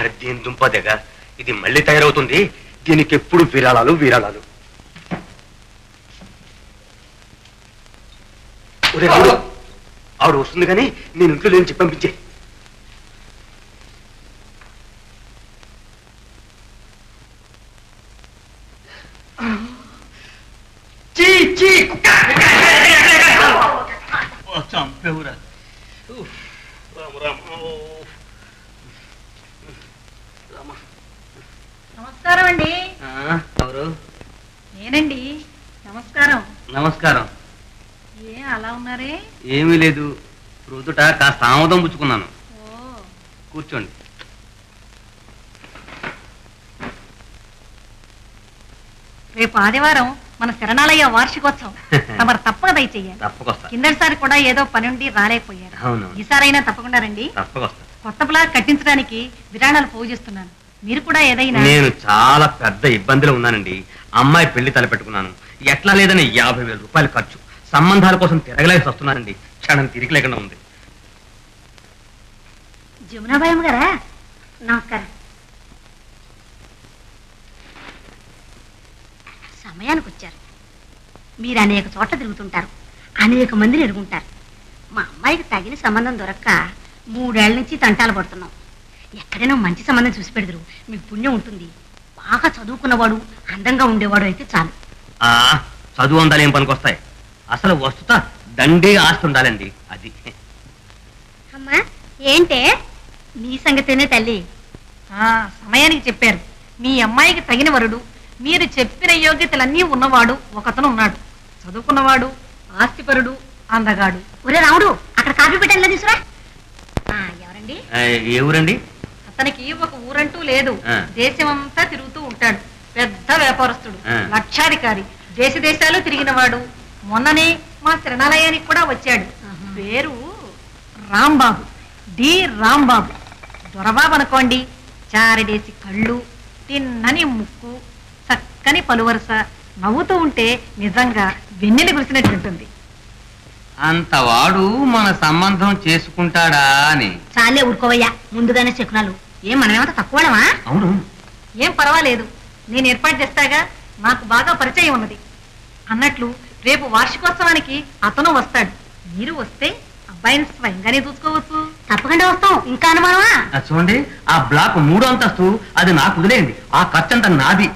వారి దీని దుంపదగా ఇది మళ్ళీ తయారవుతుంది. దీనికి ఎప్పుడు విరాళాలు విరాళాలు. ఆవిడ వస్తుంది కానీ నేను ఇంట్లో లేని చెప్పి పంపించే. చంపేవురా. నమస్కారం అండి. ఎవరు? నేనండి. నమస్కారం. నమస్కారం. ఏ అలా ఉన్నారే? ఏమీ లేదు, రుదుట కాస్త ఆమోదం పుచ్చుకున్నాను. కూర్చోండి. రేపు ఆదివారం మన శరణాలయ వార్షికోత్సవం. తమరు తప్పక దయచేయాలి. తప్పకొస్తా. కిందటిసారి కూడా ఏదో పని ఉండి రాలేకపోయారు. అవును. ఈసారైనా తప్పకుండా రండి. తప్పకొస్తా. కొత్త ప్లాట్ కట్టించడానికి విరాళాలు పోజేస్తున్నాను. మీరు కూడా ఏదైనా. నేను చాలా పెద్ద ఇబ్బందిలో ఉన్నానండి. అమ్మాయి పెళ్లి తలపెట్టుకున్నాను. ఎట్లా లేదని 50,000 రూపాయలు ఖర్చు. సంబంధాల కోసం తిరగలేసి వస్తున్నానండి. క్షణం తిరిగి లేకుండా ఉంది. జమునాబాయమ్మ గారా? నమస్కారం. సమయానికి వచ్చారు. మీరు అనేక చోట్ల తిరుగుతుంటారు, అనేక మందిని ఎరుగుంటారు. మా అమ్మాయికి తగిన సంబంధం దొరక్క 3 ఏళ్ల నుంచి తంటాలు పడుతున్నాం. ఎక్కడైనా మంచి సంబంధం చూసి పెడదురు, మీకు పుణ్యం ఉంటుంది. బాగా చదువుకున్నవాడు, అందంగా ఉండేవాడు అయితే చాలు. చదువు అందాలు ఏం పనికొస్తాయి? అసలు వస్తుత దండి ఆస్తి ఉండాలండి. అది అమ్మా ఏంటే నీ సంగతేనే తల్లి. సమయానికి చెప్పారు. మీ అమ్మాయికి తగిన వరుడు, మీరు చెప్పిన యోగ్యతలన్నీ ఉన్నవాడు ఒకతను ఉన్నాడు. చదువుకున్నవాడు, ఆస్తిపరుడు, అందగాడు. ఒరే రాముడు, అక్కడ కాఫీ పెట్టాలి తీసురా. ఎవరండి? ఏ ఊరండి? అతనికి ఒక ఊరంటూ లేదు. దేశమంతా తిరుగుతూ ఉంటాడు. పెద్ద వ్యాపారస్తుడు, లక్షాధికారి. దేశాలు తిరిగినవాడు. మొన్ననే మా శరణాలయానికి కూడా వచ్చాడు. పేరు రాంబాబు, డి రాంబాబు. దొరబాబు అనుకోండి. చారడేసి కళ్ళు, తిన్నని ముక్కు, చక్కని పలువరుస, నవ్వుతూ ఉంటే నిజంగా వెన్నెల కురిసినట్టుంటుంది. అంతవాడు మన సంబంధం చేసుకుంటాడా అని. చాలే ఊరుకోవయ్యా, ముందుగానే శకునాలు. ఏం మనమేమంత తక్కువడమా? అవును. ఏం పర్వాలేదు, నేను ఏర్పాటు చేస్తాగా. నాకు బాగా పరిచయం ఉన్నది. అన్నట్లు రేపు వార్షికోత్సవానికి అతను వస్తాడు. మీరు వస్తే అబ్బాయిని స్వయంగానే చూసుకోవచ్చు. తప్పకుండా వస్తాం. ఇంకా అనుమానమా? చూడండి, ఆ బ్లాక్ 3వ అంతస్తు అది నాకు వదిలేయండి. ఆ ఖర్చంతా నాది.